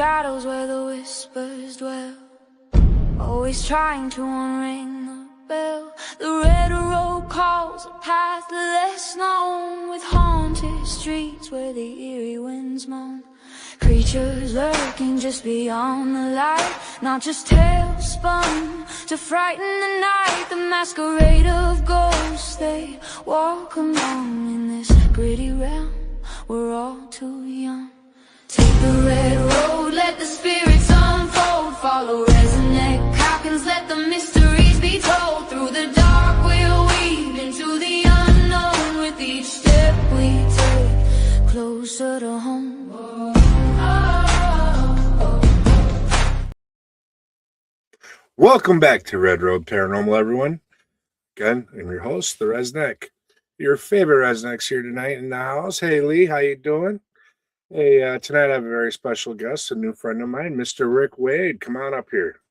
shadows where the whispers dwell, always trying to unring the bell. The red road calls a path less known, with haunted streets where the eerie winds moan. Creatures lurking just beyond the light, not just tales spun to frighten the night. The masquerade of ghosts, they walk along in this gritty realm. We're all too young. Take the red road, let the spirits unfold. Follow Rez Rick Waid, let the mysteries be told. Through the dark we'll weave into the unknown. With each step we take, closer to home. Welcome back to Red Road Paranormal, everyone. Again, I'm your host, the Resneck. Your favorite Resnecks here tonight in the house. Hey, Lee, how you doing? Hey, tonight I have a very special guest, a new friend of mine, Mr. Rick Waid. Come on up here.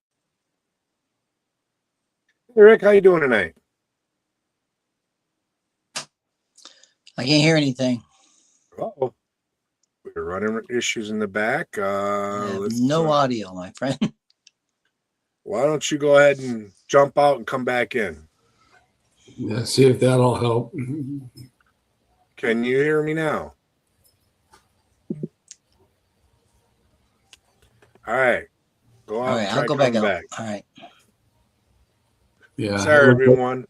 Hey, Rick, how you doing tonight? I can't hear anything. Uh-oh. We're running issues in the back. No audio, my friend. Why don't you go ahead and jump out and come back in? Yeah, see if that'll help. Can you hear me now? All right. Go out. All right, I'll go back out. All right. Yeah. Sorry, everyone.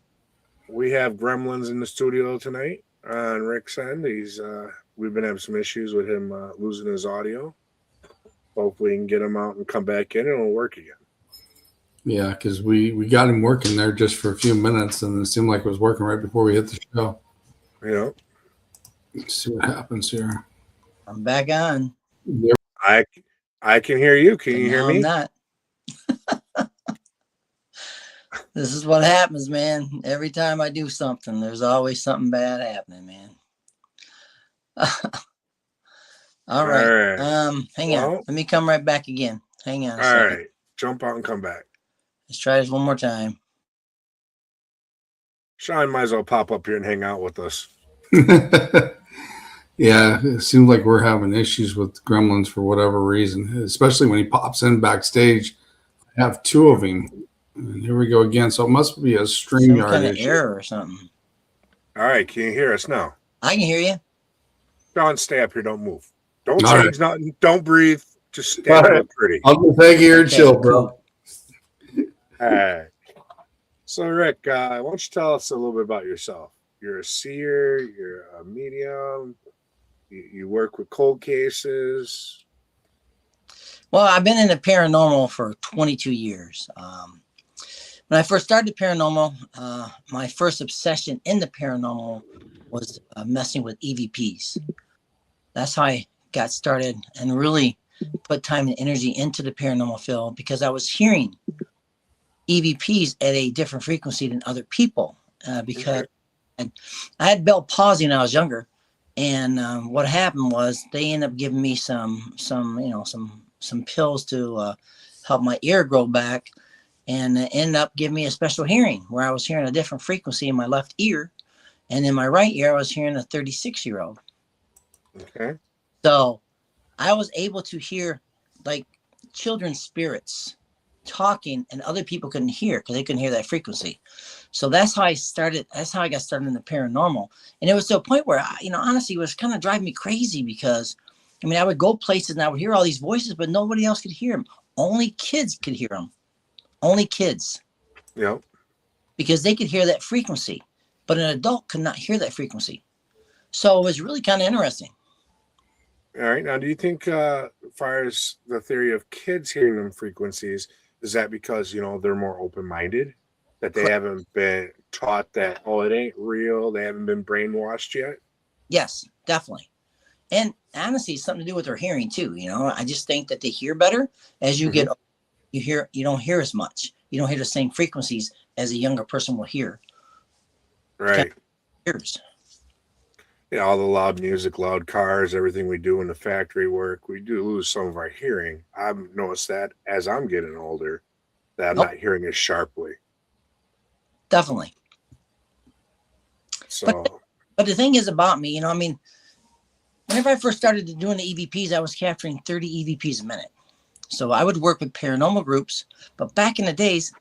We have gremlins in the studio tonight on Rick's end. We've been having some issues with him losing his audio. Hopefully, we can get him out and come back in, and it'll work again. Yeah, because we got him working there just for a few minutes, and it seemed like it was working right before we hit the show. Yeah. Let's see what happens here. I'm back on. Yep. I can hear you. Can you hear me? I'm not. This is what happens, man. Every time I do something, there's always something bad happening, man. All right. Hang on. Let me come right back again. Hang on. All right. Jump out and come back. Let's try this one more time. Sean might as well pop up here and hang out with us. Yeah, it seems like we're having issues with gremlins for whatever reason, especially when he pops in backstage. I have two of him. And here we go again. So it must be a StreamYard kind of issue. Error or something. All right. Can you hear us now? I can hear you. Sean, stay up here. Don't move. Don't change nothing. Don't breathe. Just stand up pretty. I'll just take here and chill, bro. All right. So, Rick, why don't you tell us a little bit about yourself? You're a seer. You're a medium. You work with cold cases. Well, I've been in the paranormal for 22 years. When I first started paranormal, my first obsession in the paranormal was messing with EVPs. That's how I got started and really put time and energy into the paranormal field, because I was hearing EVPs at a different frequency than other people. Because I had Bell palsy when I was younger, and what happened was they ended up giving me some pills to help my ear grow back, and ended up giving me a special hearing where I was hearing a different frequency in my left ear, and in my right ear I was hearing a 36-year-old. Okay. So I was able to hear like children's spirits talking, and other people couldn't hear because they couldn't hear that frequency. So that's how I started. That's how I got started in the paranormal. And it was to a point where, honestly, it was kind of driving me crazy, because, I would go places and I would hear all these voices, but nobody else could hear them. Only kids could hear them. Only kids. Yep. Because they could hear that frequency, but an adult could not hear that frequency. So it was really kind of interesting. All right. Now, do you think, as far as the theory of kids hearing them frequencies, is that because, they're more open-minded, that they haven't been taught that, it ain't real, they haven't been brainwashed yet? Yes, definitely. And honestly, it's something to do with their hearing too. I just think that they hear better as you get older. You don't hear as much. You don't hear the same frequencies as a younger person will hear. Right. Ears. Yeah, all the loud music, loud cars, everything we do in the factory work, we do lose some of our hearing. I've noticed that as I'm getting older, that I'm not hearing as sharply. Definitely. So, but the thing is about me, whenever I first started doing the EVPs, I was capturing 30 EVPs a minute. So I would work with paranormal groups, but back in the days,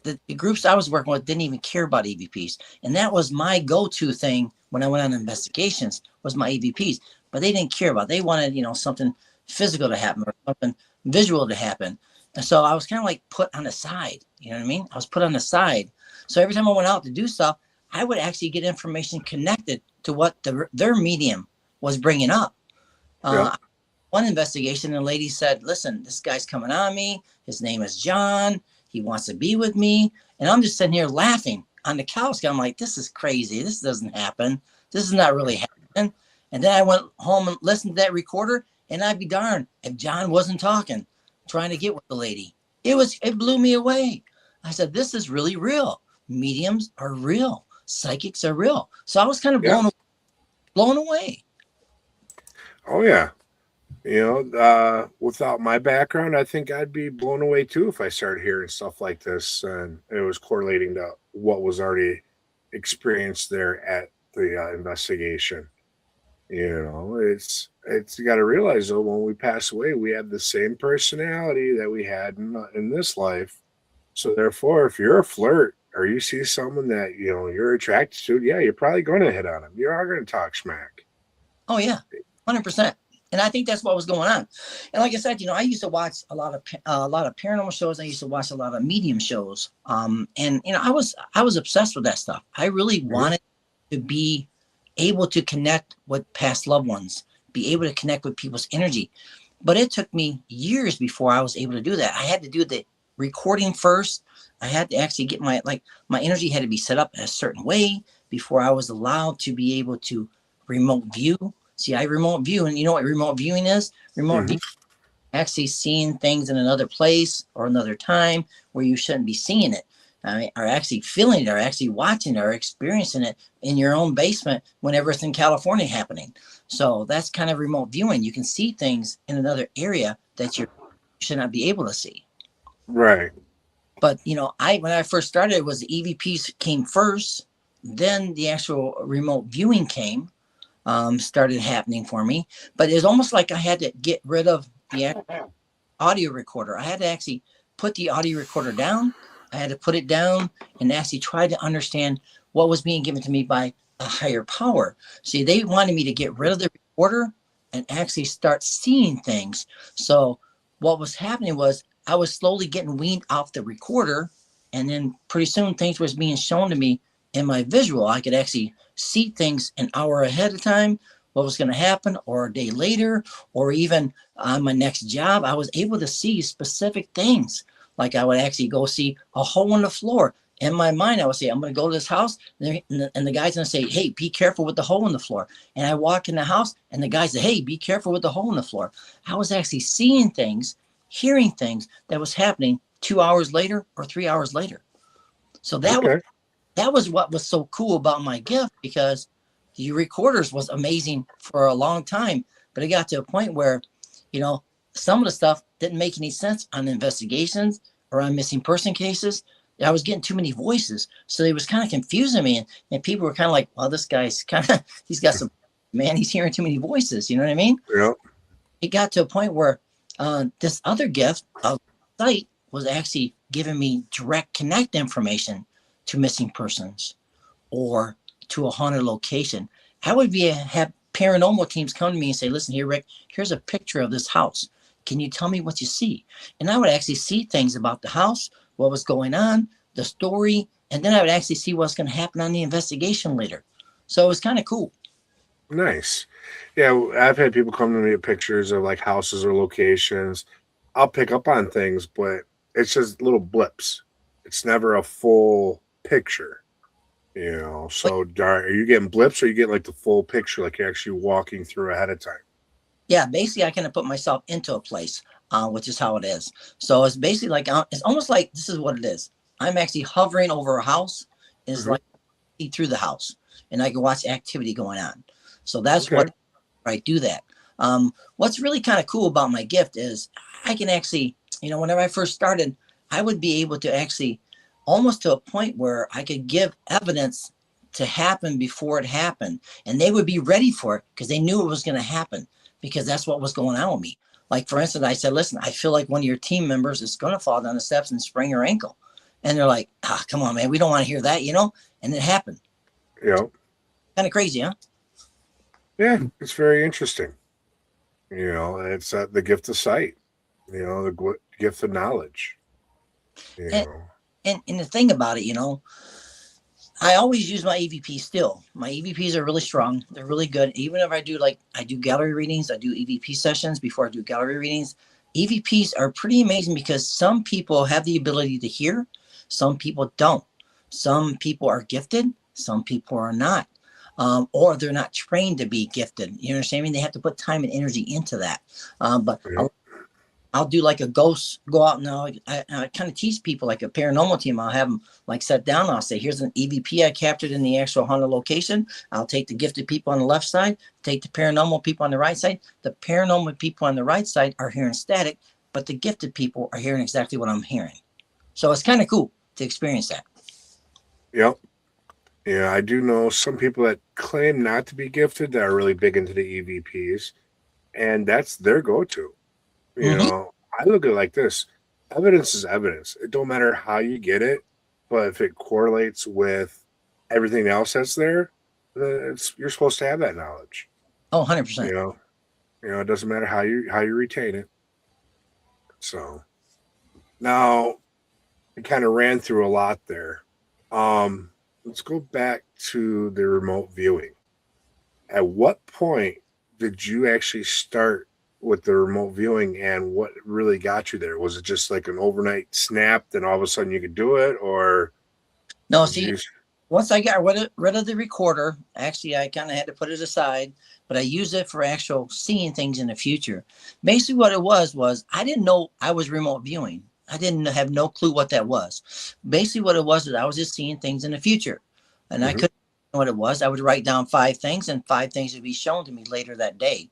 the groups I was working with didn't even care about EVPs. And that was my go-to thing when I went on investigations, was my EVPs. But they didn't care about it. They wanted, something physical to happen or something visual to happen. And so I was kind of like put on the side. You know what I mean? I was put on the side. So every time I went out to do stuff, I would actually get information connected to what their medium was bringing up. Yeah. One investigation, the lady said, listen, this guy's coming on me. His name is John. He wants to be with me. And I'm just sitting here laughing on the couch. I'm like, this is crazy. This doesn't happen. This is not really happening. And then I went home and listened to that recorder, and I'd be darned if John wasn't talking, trying to get with the lady. It blew me away. I said, this is really real. Mediums are real. Psychics are real. So I was kind of blown away. Oh, yeah. Without my background, I think I'd be blown away too if I started hearing stuff like this and it was correlating to what was already experienced there at the investigation. It's you got to realize though, when we pass away, we have the same personality that we had in this life. So therefore, if you're a flirt or you see someone that you're attracted to, yeah, you're probably going to hit on them. You are going to talk smack. Oh yeah, 100%. And I think that's what was going on. And like I said, I used to watch a lot of paranormal shows. I used to watch a lot of medium shows. And I was obsessed with that stuff. I really wanted to be able to connect with past loved ones, be able to connect with people's energy. But it took me years before I was able to do that. I had to do the recording first. I had to actually get my energy had to be set up in a certain way before I was allowed to be able to remote view. See, I remote view, and you know what remote viewing is? Remote viewing, actually seeing things in another place or another time where you shouldn't be seeing it. Or actually feeling it, or actually watching it, or experiencing it in your own basement whenever it's in California happening. So that's kind of remote viewing. You can see things in another area that you should not be able to see. Right. But when I first started, it was the EVPs came first, then the actual remote viewing came. Started happening for me, but it's almost like I had to get rid of the audio recorder. I had to actually put the audio recorder down. I had to put it down and actually try to understand what was being given to me by a higher power. See, they wanted me to get rid of the recorder and actually start seeing things. So what was happening was I was slowly getting weaned off the recorder, and then pretty soon things was being shown to me in my visual. I could actually see things an hour ahead of time, what was going to happen, or a day later, or even on my next job. I was able to see specific things. Like I would actually go see a hole in the floor. In my mind, I would say, I'm going to go to this house, and the guy's going to say, hey, be careful with the hole in the floor. And I walk in the house, and the guy said, hey, be careful with the hole in the floor. I was actually seeing things, hearing things that was happening 2 hours later or 3 hours later. So that was what was so cool about my gift, because the recorders was amazing for a long time, but it got to a point where, some of the stuff didn't make any sense on investigations or on missing person cases. I was getting too many voices. So it was kind of confusing me. And people were kind of like, well, this guy's he's got some, man, he's hearing too many voices. You know what I mean? Yeah. It got to a point where this other gift of sight was actually giving me direct connect information to missing persons or to a haunted location. I would have paranormal teams come to me and say, listen here, Rick, here's a picture of this house. Can you tell me what you see? And I would actually see things about the house, what was going on, the story, and then I would actually see what's going to happen on the investigation later. So it was kind of cool. Nice. Yeah, I've had people come to me with pictures of like houses or locations. I'll pick up on things, but it's just little blips. It's never a full picture. So are you getting blips, or you get like the full picture, like you're actually walking through ahead of time? Yeah, basically I kind of put myself into a place, which is how it is. So it's basically like, it's almost like this is what it is. I'm actually hovering over a house. It's like see through the house, and I can watch activity going on. So that's what I do that. What's really kind of cool about my gift is I can actually, whenever I first started, I would be able to actually almost to a point where I could give evidence to happen before it happened. And they would be ready for it because they knew it was going to happen, because that's what was going on with me. Like, for instance, I said, listen, I feel like one of your team members is going to fall down the steps and sprain her ankle. And they're like, come on, man, we don't want to hear that, And it happened. Yeah. Kind of crazy, huh? Yeah, it's very interesting. It's the gift of sight, the gift of knowledge. And, and the thing about it, I always use my EVP still. My EVPs are really strong. They're really good. Even if I do gallery readings, I do EVP sessions before I do gallery readings. EVPs are pretty amazing because some people have the ability to hear. Some people don't. Some people are gifted. Some people are not. Or they're not trained to be gifted. You understand me? They have to put time and energy into that. But I'll do like a ghost, go out and I kind of teach people like a paranormal team. I'll have them like sit down. I'll say, here's an EVP I captured in the actual haunted location. I'll take the gifted people on the left side, take the paranormal people on the right side. The paranormal people on the right side are hearing static, but the gifted people are hearing exactly what I'm hearing. So it's kind of cool to experience that. Yep. Yeah, I do know some people that claim not to be gifted that are really big into the EVPs, and that's their go-to. I look at it like this. Evidence is evidence. It don't matter how you get it, but if it correlates with everything else that's there, then you're supposed to have that knowledge. Oh, 100%. It doesn't matter how you retain it. So now we kind of ran through a lot there. Let's go back to the remote viewing. At what point did you actually start with the remote viewing, and what really got you there? Was it just like an overnight snap, then all of a sudden you could do it, or no? See, once I got rid of the recorder, actually I kind of had to put it aside, but I use it for actual seeing things in the future. Basically what it was I didn't know I was remote viewing. I didn't have no clue what that was. Basically what it was is I was just seeing things in the future, and I couldn't know what it was. I would write down 5 things, and 5 things would be shown to me later that day.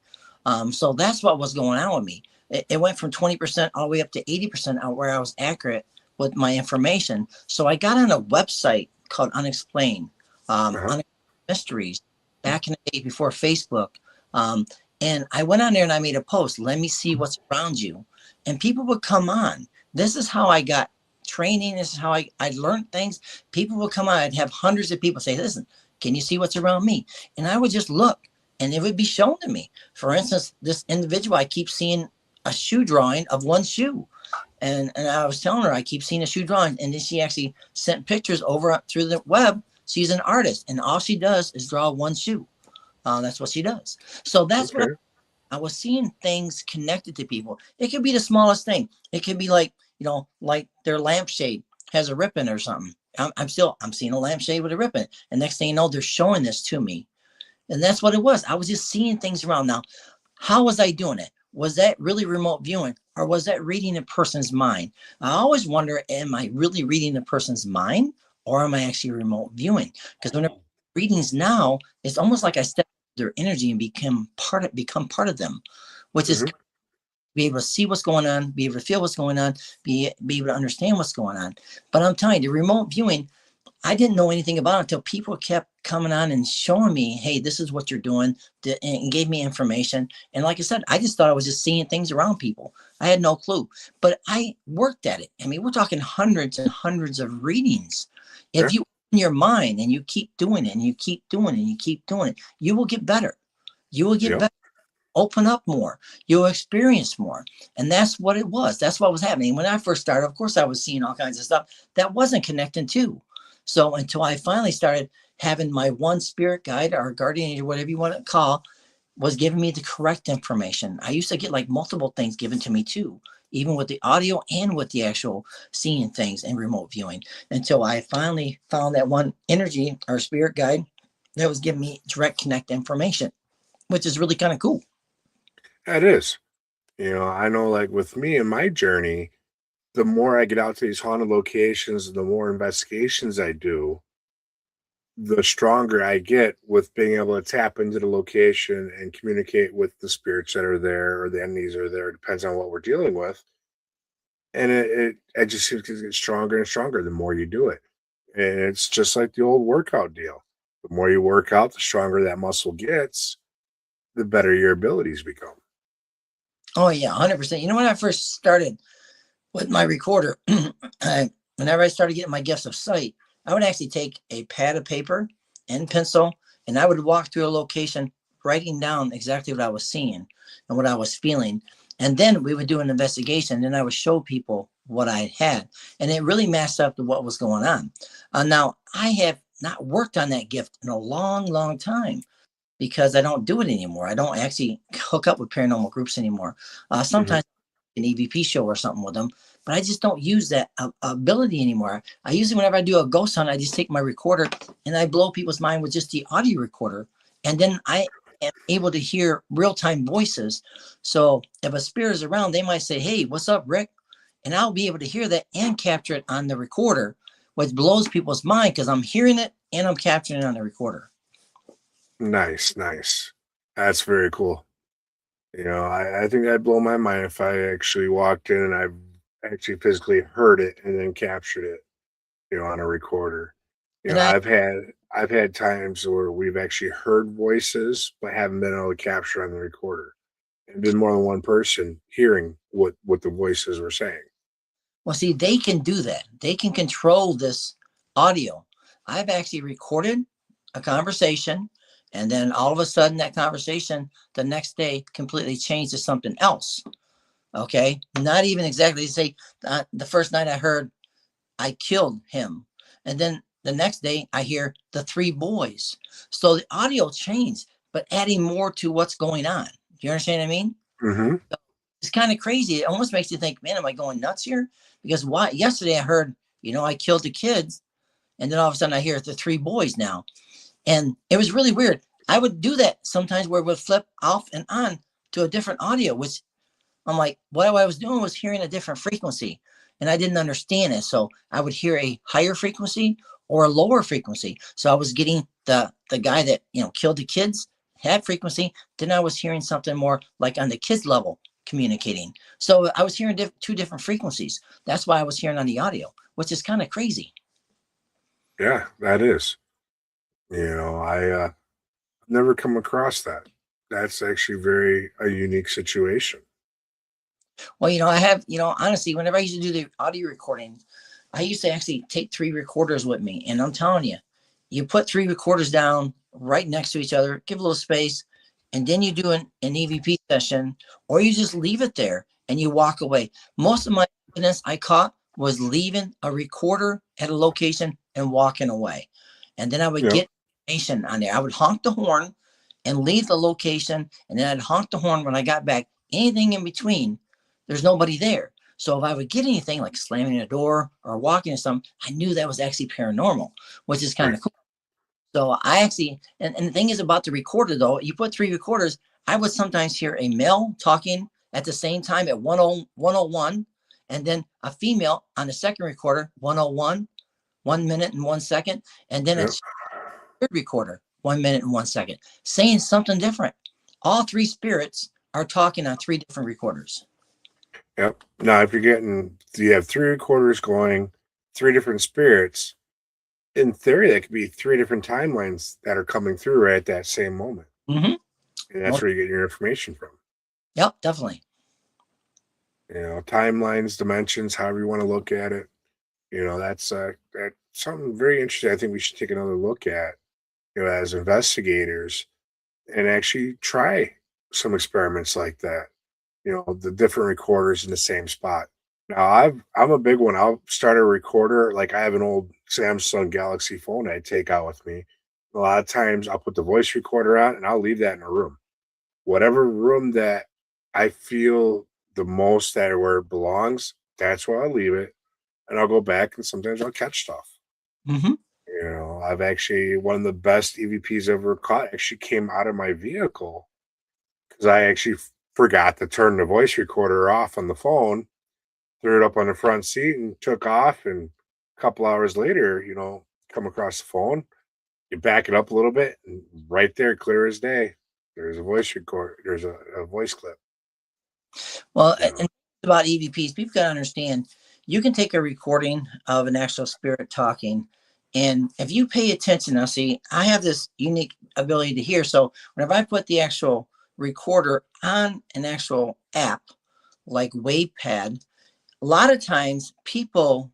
So that's what was going on with me. It went from 20% all the way up to 80% out where I was accurate with my information. So I got on a website called Unexplained, Unexplained Mysteries, back in the day before Facebook. And I went on there and I made a post, let me see what's around you. And people would come on. This is how I got training. This is how I learned things. People would come on. I'd have hundreds of people say, listen, can you see what's around me? And I would just look, and it would be shown to me. For instance, this individual, I keep seeing a shoe drawing of one shoe. And I was telling her, I keep seeing a shoe drawing. And then she actually sent pictures over through the web. She's an artist, and all she does is draw one shoe. That's what she does. So that's what I was seeing, things connected to people. It could be the smallest thing. It could be like, like their lampshade has a rip in it or something. I'm seeing a lampshade with a rip in it. And next thing you know, they're showing this to me. And that's what it was. I was just seeing things around. Now, how was I doing it? Was that really remote viewing, or was that reading a person's mind? I always wonder, am I really reading a person's mind, or am I actually remote viewing? Because when readings now, it's almost like I step their energy and become part of them, which is be able to see what's going on, be able to feel what's going on, be able to understand what's going on. But I'm telling you, the remote viewing, I didn't know anything about it until people kept coming on and showing me, hey, this is what you're doing, and gave me information. And like I said, I just thought I was just seeing things around people. I had no clue, but I worked at it. I mean, we're talking hundreds and hundreds of readings. If you open your mind and you keep doing it and you keep doing it and you keep doing it, you will get better. You will get better. Open up more. You'll experience more. And that's what it was. That's what was happening. When I first started, of course, I was seeing all kinds of stuff that wasn't connecting to. So until I finally started having my one spirit guide or guardian or whatever you want to call was giving me the correct information. I used to get like multiple things given to me too, even with the audio and with the actual seeing things and remote viewing, until I finally found that one energy or spirit guide that was giving me direct connect information, which is really kind of cool. It is. I know, like with me and my journey, the more I get out to these haunted locations, the more investigations I do, the stronger I get with being able to tap into the location and communicate with the spirits that are there or the entities that are there. It depends on what we're dealing with. And it just seems to get stronger and stronger the more you do it. And it's just like the old workout deal. The more you work out, the stronger that muscle gets, the better your abilities become. Oh yeah, 100%. You know, when I first started with my recorder, whenever I started getting my gifts of sight, I would actually take a pad of paper and pencil, and I would walk through a location, writing down exactly what I was seeing and what I was feeling. And then we would do an investigation, and I would show people what I had. And it really matched up to what was going on. Now, I have not worked on that gift in a long, long time because I don't do it anymore. I don't actually hook up with paranormal groups anymore. Hmm. Sometimes an EVP show or something with them, but I just don't use that ability anymore. I usually, whenever I do a ghost hunt, I just take my recorder and I blow people's mind with just the audio recorder. And then I am able to hear real time voices. So if a spirit is around, they might say, "Hey, what's up, Rick?" And I'll be able to hear that and capture it on the recorder, which blows people's mind because I'm hearing it and I'm capturing it on the recorder. Nice, nice. That's very cool. I think I'd blow my mind if I actually walked in and I actually physically heard it and then captured it, on a recorder. And I've had times where we've actually heard voices but haven't been able to capture on the recorder. And been more than one person hearing what the voices were saying. Well, see, they can do that. They can control this audio. I've actually recorded a conversation, and then all of a sudden, that conversation the next day completely changed to something else. Okay. Not even exactly say the first night I heard I killed him. And then the next day I hear the three boys. So the audio changed, but adding more to what's going on. Do you understand what I mean? Hmm. It's kind of crazy. It almost makes you think, man, am I going nuts here? Because why? Yesterday I heard, I killed the kids, and then all of a sudden I hear the three boys now, and it was really weird. I would do that sometimes where it would flip off and on to a different audio, which I'm like, what I was doing was hearing a different frequency, and I didn't understand it. So I would hear a higher frequency or a lower frequency. So I was getting the guy that killed the kids had frequency. Then I was hearing something more like on the kids level communicating. So I was hearing two different frequencies. That's why I was hearing on the audio, which is kind of crazy. Yeah, that is. I never come across that. That's actually very a unique situation. Well, I have, honestly, whenever I used to do the audio recording, I used to actually take three recorders with me. And I'm telling you, you put three recorders down right next to each other, give a little space, and then you do an EVP session, or you just leave it there and you walk away. Most of my evidence I caught was leaving a recorder at a location and walking away. And then I would Yeah. get information on there. I would honk the horn and leave the location, and then I'd honk the horn when I got back. Anything in between, there's nobody there. So if I would get anything like slamming a door or walking or something, I knew that was actually paranormal, which is kind Right. of cool. So I actually, and the thing is about the recorder though, you put three recorders, I would sometimes hear a male talking at the same time at 101, and then a female on the second recorder, 101, 1 minute and 1 second, and then a Yep. third recorder, 1 minute and 1 second, saying something different. All three spirits are talking on three different recorders. Yep. Now, if you have three recorders going, three different spirits. In theory, that could be three different timelines that are coming through right at that same moment, Mm-hmm. and that's Well, where you get your information from. yep, definitely. Timelines, dimensions, however you want to look at it. That's something very interesting. I think we should take another look at, as investigators, and actually try some experiments like that. The different recorders in the same spot. Now, I'm a big one. I'll start a recorder. Like I have an old Samsung Galaxy phone I take out with me. A lot of times I'll put the voice recorder on and I'll leave that in a room. Whatever room that I feel the most that where it belongs, that's where I'll leave it. And I'll go back and sometimes I'll catch stuff. Mm-hmm. I've actually one of the best EVPs ever caught actually came out of my vehicle because I actually forgot to turn the voice recorder off on the phone, threw it up on the front seat and took off. And a couple hours later, come across the phone, you back it up a little bit, and right there, clear as day, there's a voice record, there's a voice clip. Well, You know, and about EVPs, people got to understand you can take a recording of an actual spirit talking. And if you pay attention, now see, I have this unique ability to hear. So whenever I put the actual recorder on an actual app like WavePad, a lot of times people,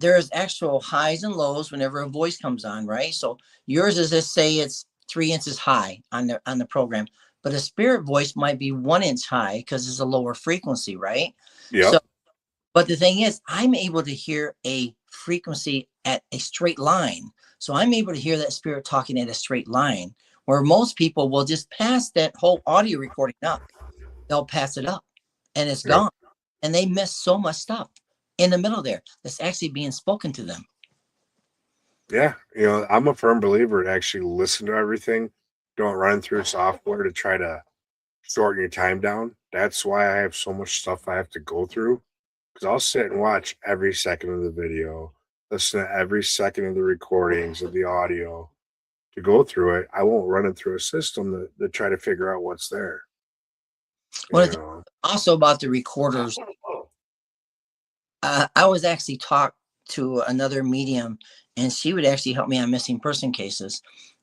there's actual highs and lows whenever a voice comes on, right? So yours is, let's say it's 3 inches high on the program, but a spirit voice might be 1 inch high because it's a lower frequency, right? Yep. So, but the thing is, I'm able to hear a frequency at a straight line. So I'm able to hear that spirit talking at a straight line, where most people will just pass that whole audio recording up. They'll pass it up and it's Yep. gone. And they miss so much stuff in the middle there that's actually being spoken to them. Yeah. I'm a firm believer to actually listen to everything. Don't run through software to try to shorten your time down. That's why I have so much stuff I have to go through. Because I'll sit and watch every second of the video, listen to every second of the recordings of the audio to go through it. I won't run it through a system to try to figure out what's there. Well, also about the recorders, I was actually talked to another medium, and she would actually help me on missing person cases.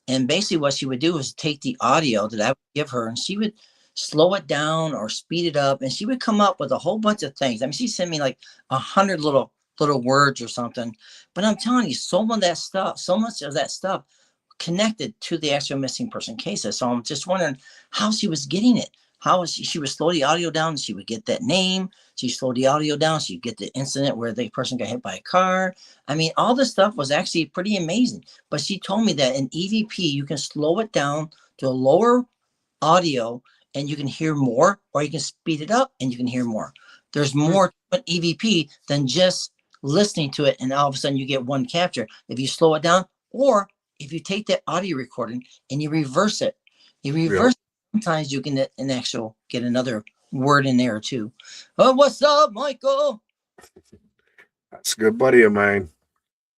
And basically what she would do is take the audio that I would give her, and she would slow it down or speed it up, and she would come up with a whole bunch of things. I mean, she sent me like 100 little words or something. But I'm telling you, so much of that stuff connected to the actual missing person cases. So I'm just wondering how she was getting it. How was she would slow the audio down, she would get that name. She slowed the audio down, she'd get the incident where the person got hit by a car. I mean, all this stuff was actually pretty amazing. But she told me that in EVP, you can slow it down to a lower audio and you can hear more, or you can speed it up and you can hear more. There's more to an EVP than just listening to it and all of a sudden you get one capture. If you slow it down, or if you take that audio recording and you reverse it, sometimes you can get another word in there too. Oh, what's up, Michael? That's a good buddy of mine,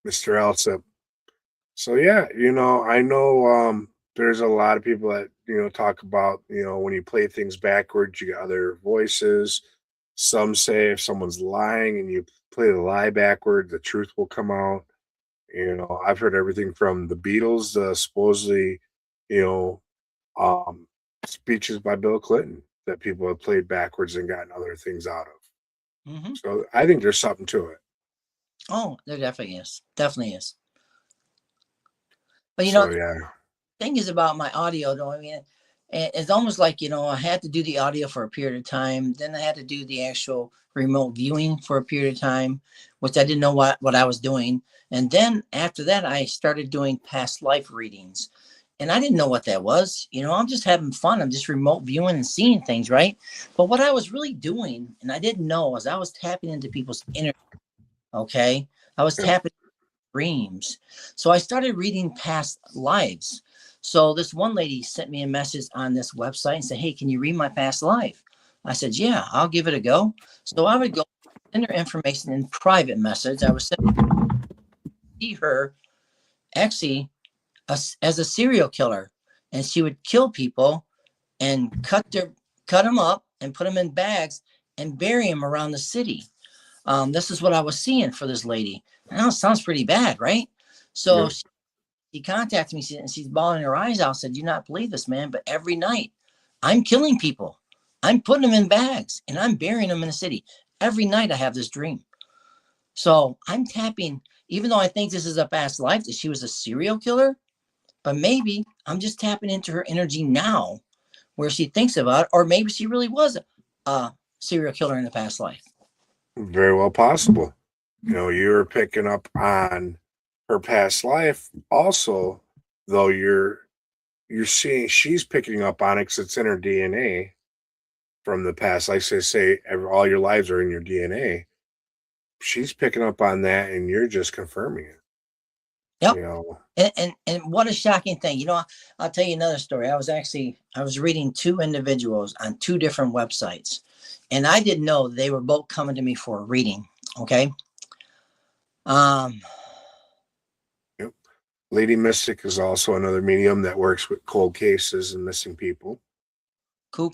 Mr. Alsip. So yeah, I know there's a lot of people that talk about when you play things backwards, you get other voices. Some say if someone's lying and you play the lie backward, the truth will come out. I've heard everything from the Beatles to supposedly, speeches by Bill Clinton that people have played backwards and gotten other things out of. Mm-hmm. So I think there's something to it. Oh, there definitely is. Definitely is. But yeah. Thing is about my audio, though. I mean, it's almost like I had to do the audio for a period of time. Then I had to do the actual remote viewing for a period of time, which I didn't know what I was doing. And then after that, I started doing past life readings. And I didn't know what that was. I'm just having fun. I'm just remote viewing and seeing things, right? But what I was really doing, and I didn't know, was I was tapping into people's inner. Okay, I was tapping dreams. So I started reading past lives. So this one lady sent me a message on this website and said, "Hey, can you read my past life?" I said, "Yeah, I'll give it a go." So I would go send her information in private message. I would see her actually as a serial killer, and she would kill people and cut them up and put them in bags and bury them around the city. This is what I was seeing for this lady. Now it sounds pretty bad, right? So she contacted me and she's bawling her eyes out, said, "You not believe this, man, but every night I'm killing people. I'm putting them in bags and I'm burying them in the city. Every night I have this dream." So I'm tapping, even though I think this is a past life, that she was a serial killer, but maybe I'm just tapping into her energy now where she thinks about it, or maybe she really was a serial killer in the past life. Very well possible. You're picking up on her past life also, though you're seeing she's picking up on it because it's in her DNA from the past. Like say all your lives are in your DNA. She's picking up on that and you're just confirming it. Yep. And what a shocking thing. I'll tell you another story. I was reading two individuals on two different websites, and I didn't know they were both coming to me for a reading. Okay. Yep. Lady Mystic is also another medium that works with cold cases and missing people. Cool.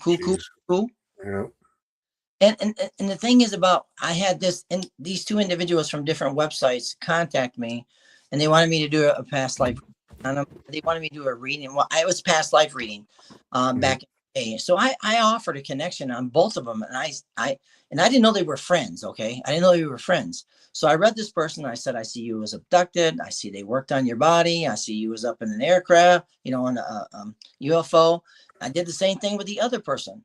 Yeah. And the thing is I had these two individuals from different websites contact me, and they wanted me to do a past life. They wanted me to do a reading. Well, it was past life reading back in Hey, so I offered a connection on both of them, and I didn't know they were friends. Okay, I didn't know they were friends. So I read this person. I said, I see you was abducted. I see they worked on your body. I see you was up in an aircraft, on a UFO. I did the same thing with the other person.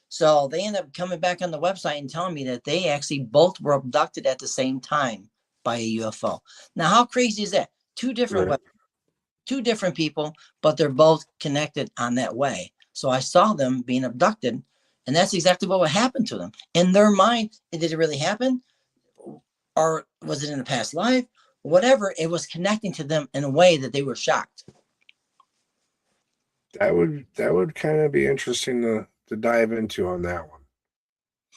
So they ended up coming back on the website and telling me that they actually both were abducted at the same time by a UFO. Now, how crazy is that? Right. Two different people, but they're both connected on that way. So I saw them being abducted, and that's exactly what would happen to them. In their mind, did it really happen? Or was it in a past life? Whatever, it was connecting to them in a way that they were shocked. That would kind of be interesting to dive into on that one.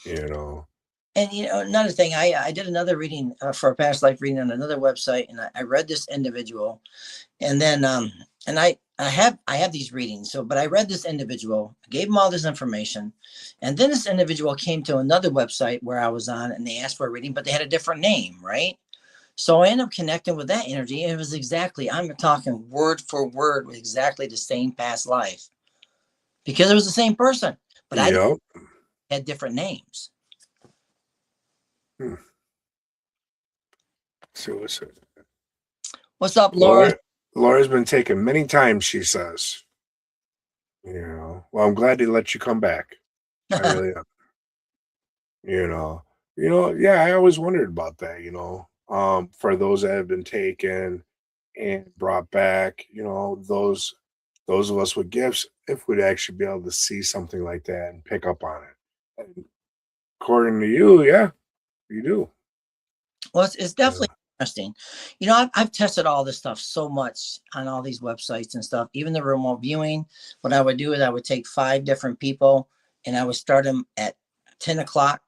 You know. And another thing, I did another reading for a past life reading on another website, and I read this individual, and then and I have these readings. So, but I read this individual, gave him all this information, and then this individual came to another website where I was on, and they asked for a reading, but they had a different name, right? So I ended up connecting with that energy. And it was exactly, I'm talking word for word, with exactly the same past life, because it was the same person, but I Yep. had different names. Hmm. So What's up, Laura? Laura's been taken many times, she says. Well, I'm glad they let you come back. I really am. Yeah, I always wondered about that, for those that have been taken and brought back, those of us with gifts, if we'd actually be able to see something like that and pick up on it. And according to you, yeah, you do. Well, it's definitely interesting. I've tested all this stuff so much on all these websites and stuff, even the remote viewing. What I would do is I would take 5 different people and I would start them at 10 o'clock,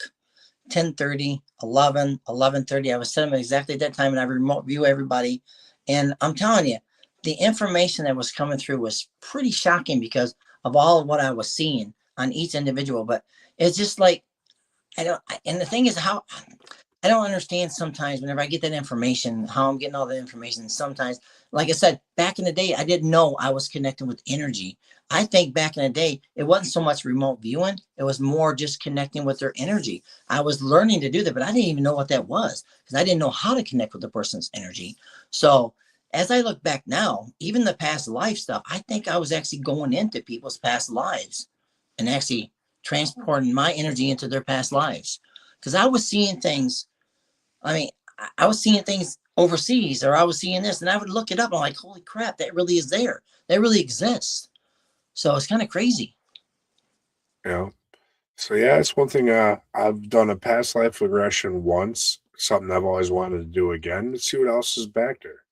10:30, 11, 11:30. I would set them exactly at that time and I remote view everybody. And I'm telling you, the information that was coming through was pretty shocking because of all of what I was seeing on each individual. But it's just like, and the thing is how I don't understand sometimes whenever I get that information, how I'm getting all the information. Sometimes, like I said, back in the day, I didn't know I was connecting with energy. I think back in the day, it wasn't so much remote viewing. It was more just connecting with their energy. I was learning to do that, but I didn't even know what that was because I didn't know how to connect with the person's energy. So as I look back now, even the past life stuff, I think I was actually going into people's past lives and actually transporting my energy into their past lives because I was seeing things. I mean, I was seeing things overseas or I was seeing this and I would look it up. I'm like, holy crap, that really is there. That really exists. So it's kind of crazy. Yeah. So yeah, it's one thing. I've done a past life regression once. Something I've always wanted to do again. Let's see what else is back there.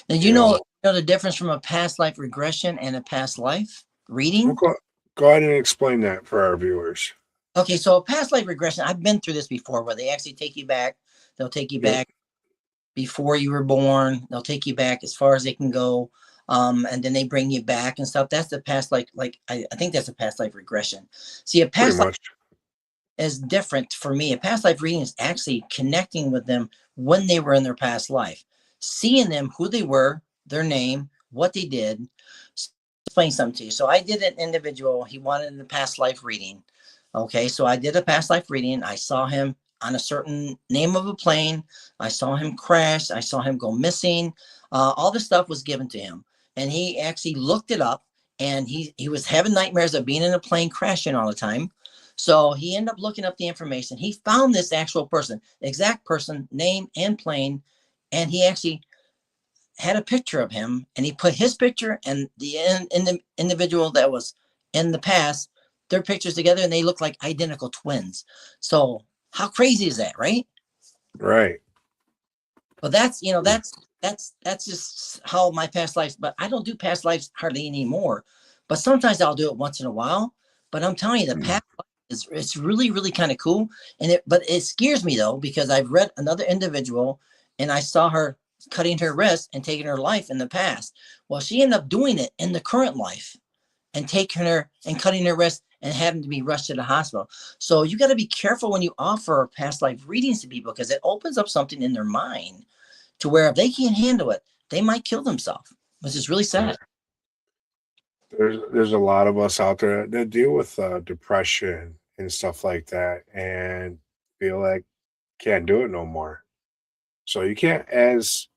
Now, you know the difference from a past life regression and a past life reading? Well, go ahead and explain that for our viewers. Okay, so a past life regression, I've been through this before where they actually take you back. They'll take you back before you were born. They'll take you back as far as they can go. And then they bring you back and stuff. That's the past life. Like I think that's a past life regression. See, a past life is different for me. A past life reading is actually connecting with them when they were in their past life, seeing them, who they were, their name, what they did. Explain something to you. So I did an individual. He wanted a past life reading. Okay, so I did a past life reading. I saw him on a certain name of a plane. I saw him crash. I saw him go missing. All this stuff was given to him. And he actually looked it up and he was having nightmares of being in a plane crashing all the time. So he ended up looking up the information. He found this actual person, exact person, name and plane. And he actually had a picture of him and he put his picture and the individual that was in the past, their pictures together and they look like identical twins. So how crazy is that, right? Right. Well, that's just how my past lives, but I don't do past lives hardly anymore. But sometimes I'll do it once in a while. But I'm telling you, the past life it's really, really kind of cool. But it scares me though, because I've read another individual and I saw her cutting her wrist and taking her life in the past. Well, she ended up doing it in the current life and taking her and cutting her wrist and having to be rushed to the hospital. So you got to be careful when you offer past life readings to people because it opens up something in their mind to where if they can't handle it, they might kill themselves, which is really sad. there's a lot of us out there that deal with depression and stuff like that, and feel like can't do it no more. So you can't, as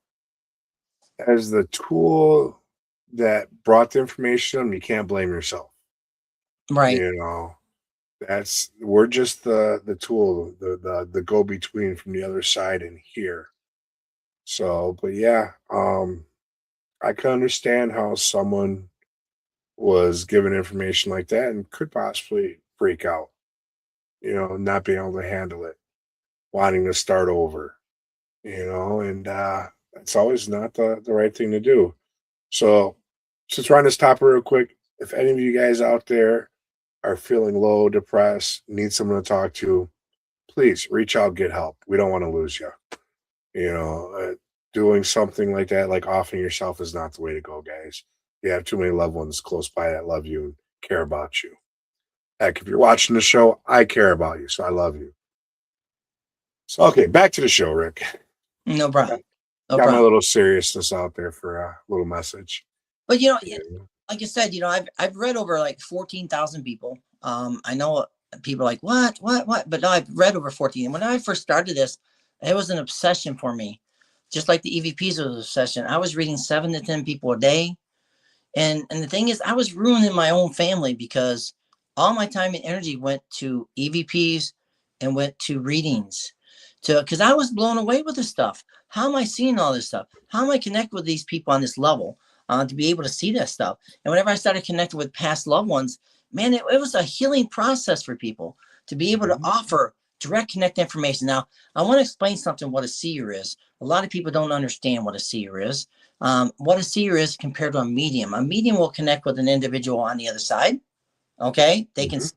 the tool that brought the information to them, you can't blame yourself. Right. You know, that's we're just the tool, the go between from the other side and here. So, but yeah, I can understand how someone was given information like that and could possibly freak out. You know, not being able to handle it, wanting to start over. You know, and it's always not the right thing to do. So, since we're on this topic real quick, if any of you guys out there are feeling low, depressed, need someone to talk to, please reach out, get help. We don't want to lose you. You know, doing something like that, like offing yourself, is not the way to go, guys. You have too many loved ones close by that love you and care about you. Heck, if you're watching the show, I care about you, so I love you. So, okay, back to the show, Rick. No problem. No Got my problem. little seriousness out there for a little message. But Yeah. like I said, I've read over like 14,000 people. I know people are like, what? But no, I've read over 14. And when I first started this, it was an obsession for me. Just like the EVPs was an obsession. I was reading 7 to 10 people a day. And the thing is, I was ruining my own family because all my time and energy went to EVPs and went to readings. Because I was blown away with this stuff. How am I seeing all this stuff? How am I connected with these people on this level to be able to see that stuff? And whenever I started connecting with past loved ones, man, it was a healing process for people to be able to offer direct connect information. Now, I want to explain something what a seer is. A lot of people don't understand what a seer is. What a seer is compared to a medium. A medium will connect with an individual on the other side. Okay, they can see,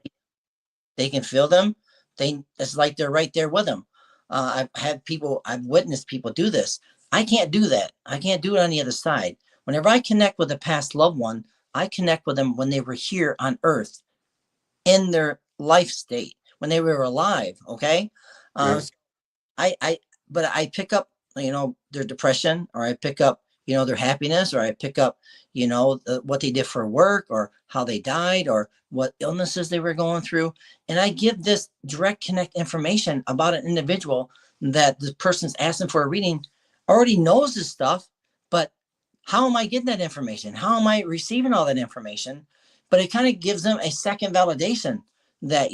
they can feel them. It's like they're right there with them. I've witnessed people do this. I can't do that. I can't do it on the other side. Whenever I connect with a past loved one, I connect with them when they were here on Earth in their life state, when they were alive. Okay, Yeah. I but I pick up, their depression, or I pick up, their happiness, or I pick up, what they did for work, or how they died, or what illnesses they were going through. And I give this direct connect information about an individual that the person's asking for a reading already knows this stuff, but how am I getting that information? How am I receiving all that information? But it kind of gives them a second validation that,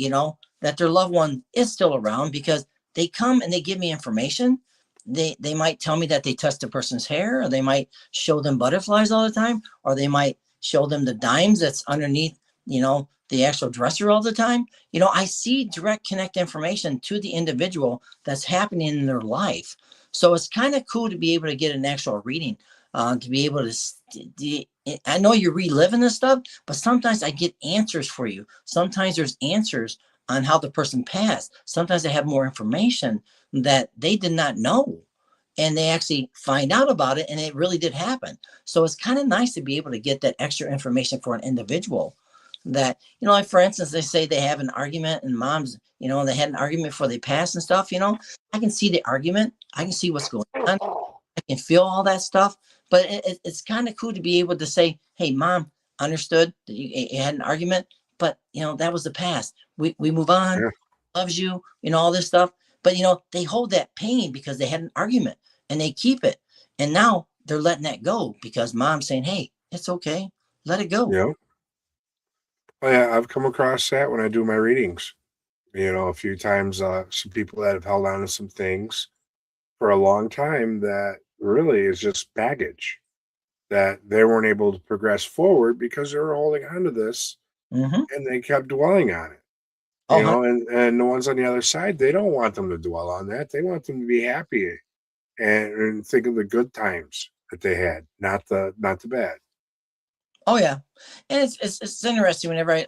that their loved one is still around, because they come and they give me information. They might tell me that they touched a person's hair, or they might show them butterflies all the time, or they might show them the dimes that's underneath, the actual dresser all the time. I see direct connect information to the individual that's happening in their life. So it's kind of cool to be able to get an actual reading, to be able to, I know you're reliving this stuff, but sometimes I get answers for you. Sometimes there's answers on how the person passed. Sometimes they have more information that they did not know, and they actually find out about it, and it really did happen. So it's kind of nice to be able to get that extra information for an individual that, like for instance, they say they have an argument, and mom's, they had an argument before they passed and stuff. I can see the argument. I can see what's going on. I can feel all that stuff. But it's kind of cool to be able to say, hey, mom, understood that you had an argument, but that was the past. We move on. Yeah. Loves you, all this stuff. But they hold that pain because they had an argument, and they keep it. And now they're letting that go because mom's saying, hey, it's okay. Let it go. Yeah. Oh, yeah, I've come across that when I do my readings. A few times, some people that have held on to some things for a long time that really is just baggage that they weren't able to progress forward because they were holding on to this Mm-hmm. and they kept dwelling on it. Oh, And the ones on the other side, they don't want them to dwell on that. They want them to be happy and think of the good times that they had, not the bad. oh yeah, and it's interesting whenever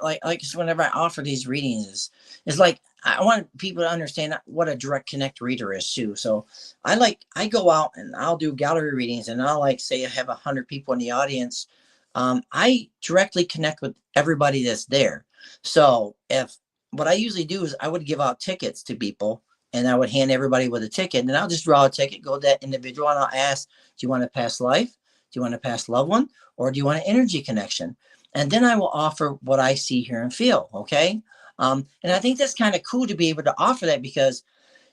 whenever I offer these readings, is like I want people to understand what a direct connect reader is too. So I go out and I'll do gallery readings, and I'll say I have 100 people in the audience. I directly connect with everybody that's there. So if what I usually do is I would give out tickets to people, and I would hand everybody with a ticket, and I'll just draw a ticket, go to that individual, and I'll ask, do you want a past life? Do you want a past loved one? Or do you want an energy connection? and then I will offer what I see, hear, and feel. Okay. And I think that's kind of cool to be able to offer that because,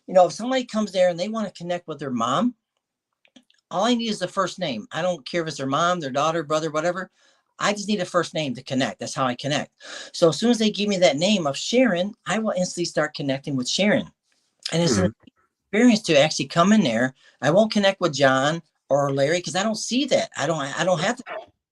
if somebody comes there and they want to connect with their mom, all I need is the first name. I don't care if it's their mom, their daughter, brother, whatever. I just need a first name to connect. That's how I connect. So as soon as they give me that name of Sharon, I will instantly start connecting with Sharon. And it's an experience to actually come in there. I won't connect with John or Larry because I don't see that. I don't have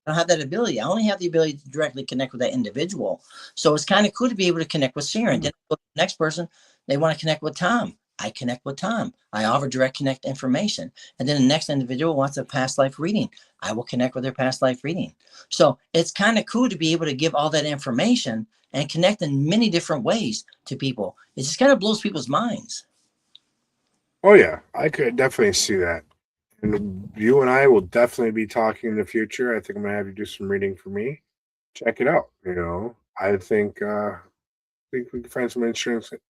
that ability. I only have the ability to directly connect with that individual. So it's kind of cool to be able to connect with Sharon. Then the next person, they want to connect with Tom. I connect with Tom. I offer direct connect information. And then the next individual wants a past life reading. I will connect with their past life reading. So it's kind of cool to be able to give all that information and connect in many different ways to people. It just kind of blows people's minds. Oh yeah, I could definitely see that. And you and I will definitely be talking in the future. I think I'm gonna have you do some reading for me. Check it out. I think we can find some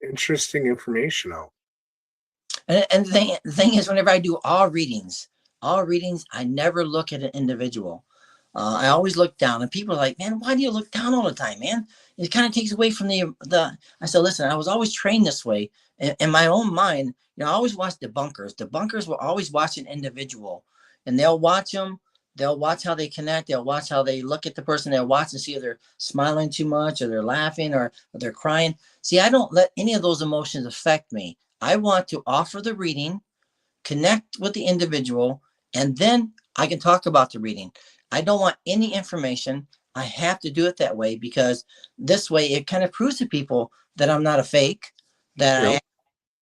interesting information out. And the thing is, whenever I do all readings, I never look at an individual. I always look down, and people are like, "Man, why do you look down all the time, man?" It kind of takes away from the. I said, "Listen, I was always trained this way in my own mind. I always watch debunkers. Debunkers will always watch an individual, and they'll watch them. They'll watch how they connect. They'll watch how they look at the person. They'll watch and see if they're smiling too much, or they're laughing, or they're crying. See, I don't let any of those emotions affect me. I want to offer the reading, connect with the individual, and then I can talk about the reading. I don't want any information. I have to do it that way because this way it kind of proves to people that I'm not a fake, that Yep.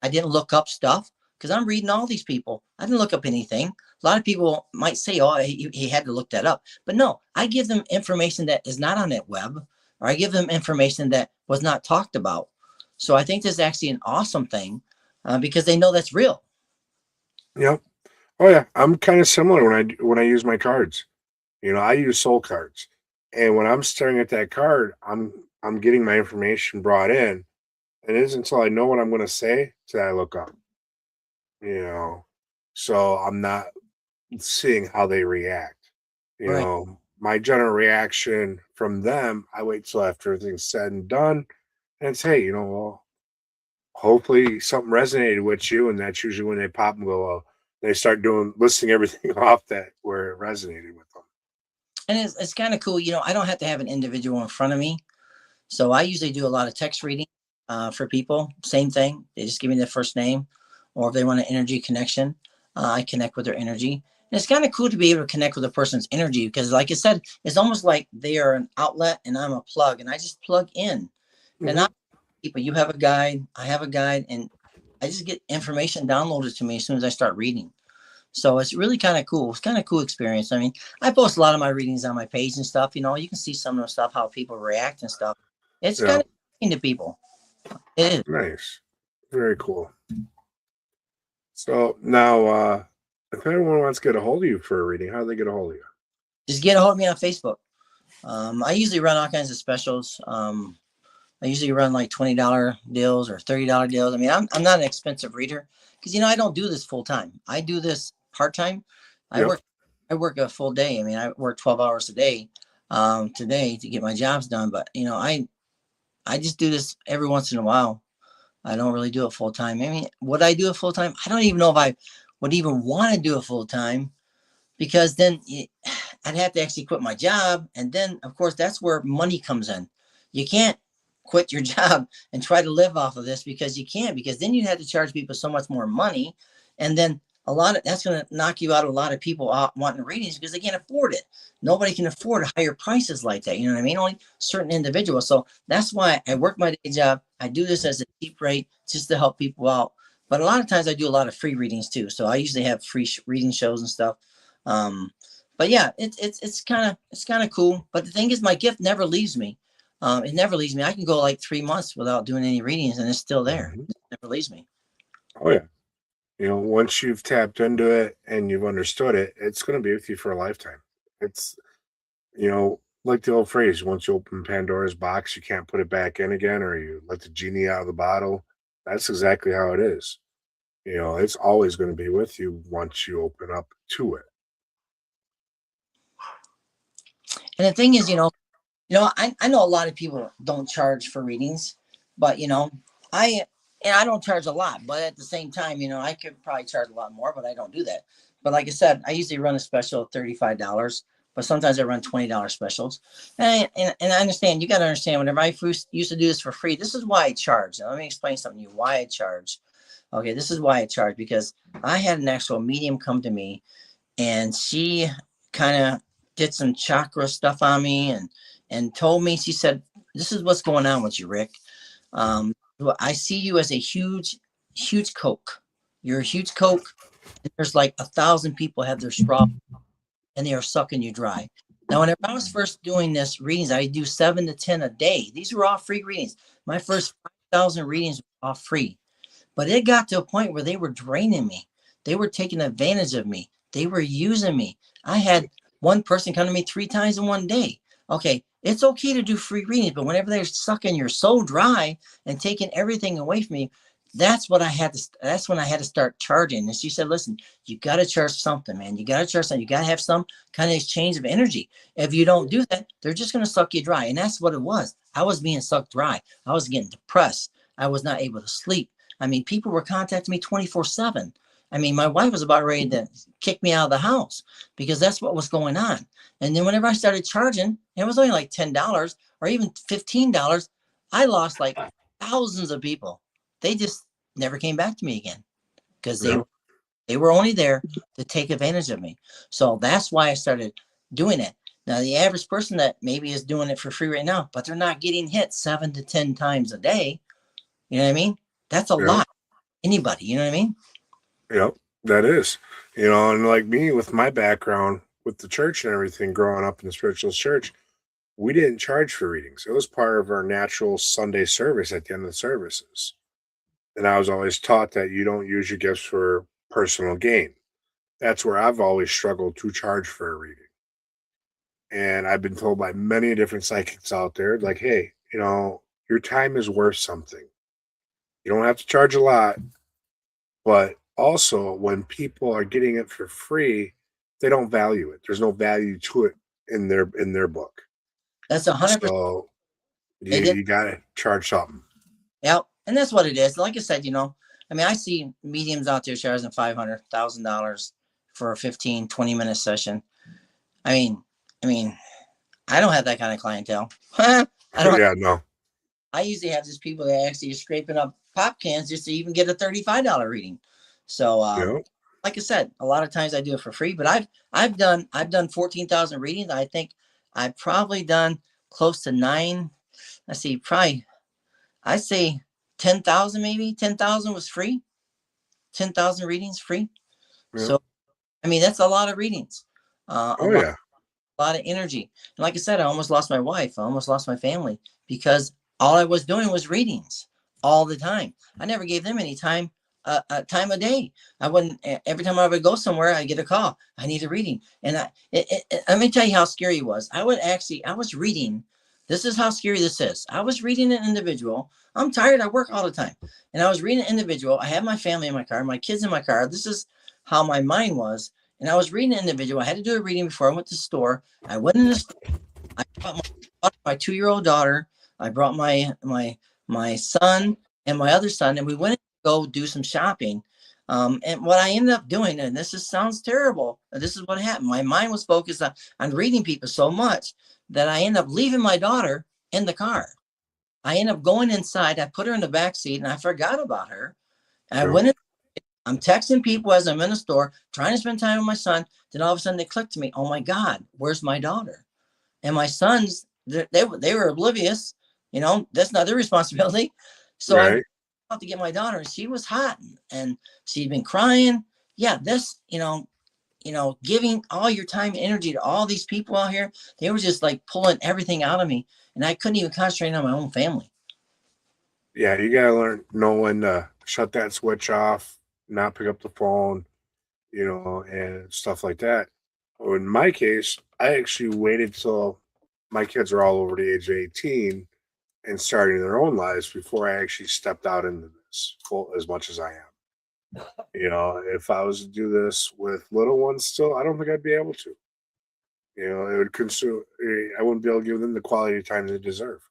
I didn't look up stuff because I'm reading all these people. I didn't look up anything. A lot of people might say, oh, he had to look that up. But no, I give them information that is not on that web, or I give them information that was not talked about. So I think this is actually an awesome thing because they know that's real. Yep. Oh yeah, I'm kind of similar when I use my cards. I use soul cards, and when I'm staring at that card, I'm getting my information brought in, and it isn't until I know what I'm going to say that I look up. You know, so I'm not seeing how they react. Right. My general reaction from them, I wait till after everything's said and done, and say, well, hopefully something resonated with you, and that's usually when they pop and go, well, they start listing everything off that where it resonated with them. And it's kind of cool. I don't have to have an individual in front of me. So I usually do a lot of text reading for people. Same thing. They just give me their first name, or if they want an energy connection, I connect with their energy. And it's kind of cool to be able to connect with a person's energy because, like I said, it's almost like they are an outlet and I'm a plug, and I just plug in. And Hmm. not people. You have a guide, I have a guide, and I just get information downloaded to me as soon as I start reading. So it's really kind of cool. It's kind of cool experience. I mean, I post a lot of my readings on my page and stuff. You can see some of the stuff, how people react and stuff. It's kind Yeah, of interesting to people. It is. nice, very cool. So now, if anyone wants to get a hold of you for a reading, how do they get a hold of you? Just get a hold of me on Facebook. I usually run all kinds of specials. I usually run like $20 deals or $30 deals. I mean, I'm not an expensive reader because I don't do this full time. I do this part time. I Yep. work I work a full day. I mean, I work 12 hours a day today to get my jobs done. But I just do this every once in a while. I don't really do it full time. I mean, would I do it full time? I don't even know if I would even want to do it full time because then I'd have to actually quit my job. And then, of course, that's where money comes in. You can't quit your job and try to live off of this because you can't, because then you have to charge people so much more money. And then that's going to knock you out a lot of people out wanting readings because they can't afford it. Nobody can afford higher prices like that. You know what I mean? Only certain individuals. So that's why I work my day job. I do this as a cheap rate just to help people out. But a lot of times I do a lot of free readings too. So I usually have free reading shows and stuff. But yeah, it's kind of cool. But the thing is, my gift never leaves me. It never leaves me. I can go like 3 months without doing any readings, and it's still there. Mhm. It never leaves me. Oh yeah. Once you've tapped into it and you've understood it, it's going to be with you for a lifetime. It's like the old phrase: once you open Pandora's box, you can't put it back in again, or you let the genie out of the bottle. That's exactly how it is. It's always going to be with you once you open up to it. And the thing is, I know a lot of people don't charge for readings, but I and I don't charge a lot, but at the same time, I could probably charge a lot more, but I don't do that. But like I said, I usually run a special of $35, but sometimes I run $20 specials. And I understand, you got to understand, whenever I first used to do this for free, this is why I charge. Now, let me explain something to you, why I charge. Okay, this is why I charge, because I had an actual medium come to me, and she kind of did some chakra stuff on me, and told me, she said, this is what's going on with you, Rick. Well, I see you as a huge Coke. You're a huge Coke, and there's like 1,000 people have their straw, and they are sucking you dry. Now, whenever I was first doing this readings, I do 7 to 10 a day. These were all free readings. My first 5,000 readings were all free. But it got to a point where they were draining me. They were taking advantage of me. They were using me. I had one person come to me 3 times in one day. Okay, it's okay to do free readings, but whenever they're sucking your soul dry and taking everything away from me, that's when I had to start charging. And she said, listen, you got to charge something, man. You got to charge something. You got to have some kind of exchange of energy. If you don't do that, they're just going to suck you dry. And that's what it was. I was being sucked dry. I was getting depressed. I was not able to sleep. I mean, people were contacting me 24/7. I mean, my wife was about ready to kick me out of the house because that's what was going on. And then whenever I started charging, it was only like $10 or even $15. I lost like thousands of people. They just never came back to me again because they were only there to take advantage of me. So that's why I started doing it. Now, the average person that maybe is doing it for free right now, but they're not getting hit 7 to 10 times a day. You know what I mean? That's a lot. Anybody, you know what I mean? Yep, that is. And like me with my background with the church and everything, growing up in the spiritualist church, we didn't charge for readings. It was part of our natural Sunday service at the end of the services. And I was always taught that you don't use your gifts for personal gain. That's where I've always struggled to charge for a reading. And I've been told by many different psychics out there, like, hey, your time is worth something. You don't have to charge a lot, but also when people are getting it for free, they don't value it. There's no value to it in their book. That's 100%. So you gotta charge something. Yeah, and that's what it is. Like I said, I mean, I see mediums out there charging $500,000 for a 15, 20-minute session. I mean, I don't have that kind of clientele. I don't. Yeah, no. I usually have just people that actually are scraping up pop cans just to even get a $35 reading. So, like I said, a lot of times I do it for free. But I've done 14,000 readings. I think I've probably done close to 9. Let's see, probably I say 10,000, maybe 10,000 was free. 10,000 readings free. Yeah. So, I mean, that's a lot of readings. A lot of energy. And like I said, I almost lost my wife. I almost lost my family because all I was doing was readings all the time. I never gave them any time of day. I wouldn't. Every time I would go somewhere, I get a call. I need a reading, and let me tell you how scary it was. I was reading. This is how scary this is. I was reading an individual. I'm tired. I work all the time, and I was reading an individual. I had my family in my car, my kids in my car. This is how my mind was. And I was reading an individual. I had to do a reading before I went to the store. I went in the store. I brought my 2-year-old daughter. I brought my son and my other son, and we went to go do some shopping. And what I ended up doing, and sounds terrible, this is what happened. My mind was focused on reading people so much that I ended up leaving my daughter in the car. I ended up going inside. I put her in the back seat, and I forgot about her. And I went in. I'm texting people as I'm in the store, trying to spend time with my son. Then all of a sudden they clicked to me. Oh my God, where's my daughter? And my sons, they were oblivious. That's not their responsibility. So I went out to get my daughter, and she was hot and she'd been crying. Yeah, giving all your time and energy to all these people out here, they were just like pulling everything out of me. And I couldn't even concentrate on my own family. Yeah, you gotta know when to shut that switch off, not pick up the phone, and stuff like that. In my case, I actually waited till my kids are all over the age of 18 and starting their own lives before I actually stepped out into this full as much as I am. If I was to do this with little ones still, I don't think I'd be able to. It would consume. I wouldn't be able to give them the quality time they deserve.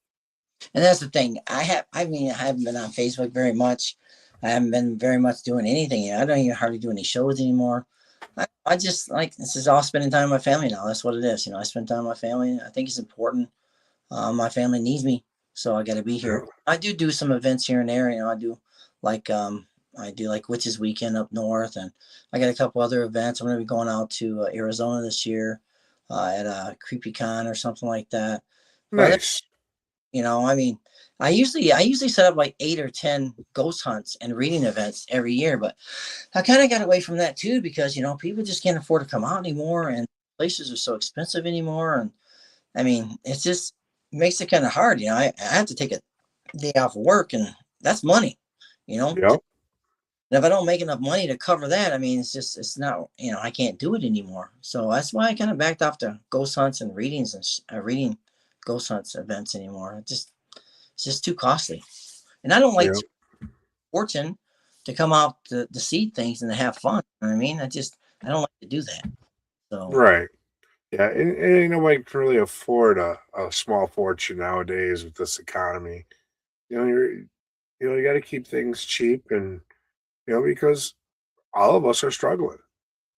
And that's the thing. I mean, I haven't been on Facebook very much. I haven't been very much doing anything. I don't even hardly do any shows anymore. I just like, this is all spending time with my family now. That's what it is. I spend time with my family. I think it's important. My family needs me, so I got to be here. Yeah. I do some events here and there. Like, I do like Witches Weekend up north, and I got a couple other events. I'm going to be going out to Arizona this year at a Creepy Con or something like that. But Nice. I mean, I usually set up like 8 or 10 ghost hunts and reading events every year, but I kind of got away from that too because people just can't afford to come out anymore, and places are so expensive anymore. And I mean, it just makes it kind of hard. I have to take a day off of work, and that's money. Yep. And if I don't make enough money to cover that, I mean, it's not, I can't do it anymore. So that's why I kind of backed off to ghost hunts and readings and reading ghost hunts events anymore. It's just too costly. And I don't like Yep. fortune to come out to see things and to have fun. You know what I mean? I don't like to do that. So Right. Yeah, and nobody can really afford a small fortune nowadays with this economy. You got to keep things cheap, and because all of us are struggling.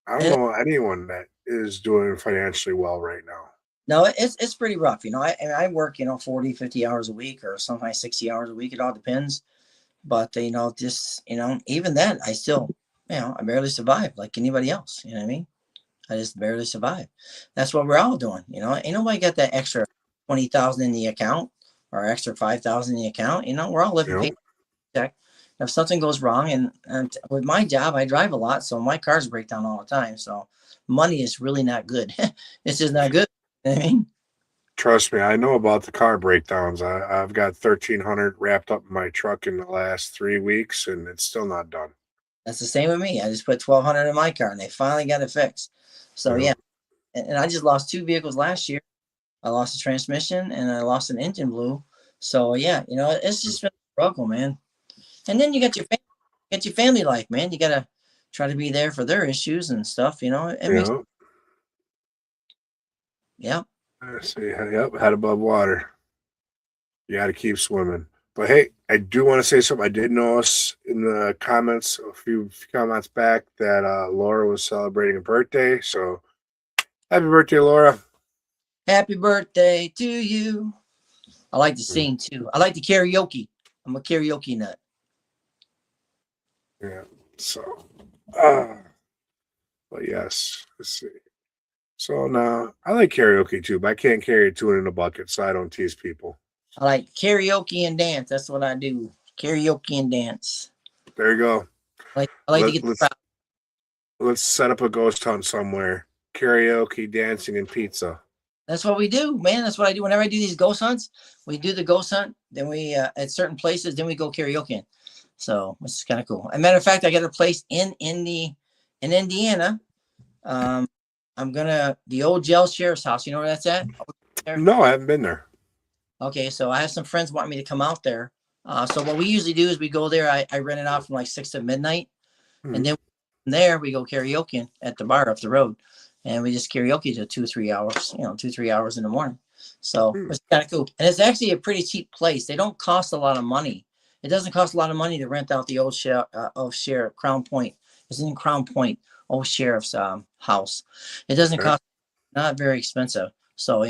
I don't and know anyone that is doing financially well right now. no, it's pretty rough. I work, 40, 50 hours a week or sometimes 60 hours a week. It all depends. But, even then I still, I barely survive like anybody else. You know what I mean? I just barely survive. That's what we're all doing. Ain't nobody got that extra 20,000 in the account or extra 5,000 in the account. We're all living You paycheck. If something goes wrong, and with my job, I drive a lot, so my cars break down all the time. So money is really not good. It's just not good. You know what I mean? Trust me, I know about the car breakdowns. I've got 1,300 wrapped up in my truck in the last 3 weeks, and it's still not done. That's the same with me. I just put 1,200 in my car, and they finally got it fixed. So Yeah. yeah, and I just lost 2 vehicles last year. I lost a transmission and I lost an engine blew. So yeah, it's just been a struggle, man. And then you got your family life, man. You gotta try to be there for their issues and stuff. It makes Yeah. yeah. Let's see. Yep. Head above water. You got to keep swimming. But hey, I do want to say something. I did notice in the comments a few comments back that Laura was celebrating a birthday. So happy birthday, Laura. Happy birthday to you. I like to sing too. I like to karaoke. I'm a karaoke nut. Yeah. So, uh, but yes. Let's see. So now I like karaoke too, but I can't carry a tune in a bucket, so I don't tease people. I like karaoke and dance. That's what I do. Karaoke and dance. There you go. I like to Let, get the let's crowd. let's set up a ghost hunt somewhere. Karaoke, dancing, and pizza. That's what we do, man. That's what I do. Whenever I do these ghost hunts, we do the ghost hunt. Then we at certain places, then we go karaoke. So which is kind of cool. As a matter of fact, I got a place in Indiana. I'm gonna the old jail sheriff's house. You know where that's at? No, I haven't been there. Okay, so I have some friends want me to come out there. So what we usually do is we go there. I rent it out from like 6 to midnight, and Mhm. then from there we go karaoke at the bar up the road, and we just karaoke to 2-3 hours. 2-3 hours in the morning. So Hmm. it's kind of cool, and it's actually a pretty cheap place. They don't cost a lot of money. It doesn't cost a lot of money to rent out the old sheriff Crown Point. It's in Crown Point, old sheriff's house. It doesn't Okay. cost, not very expensive. So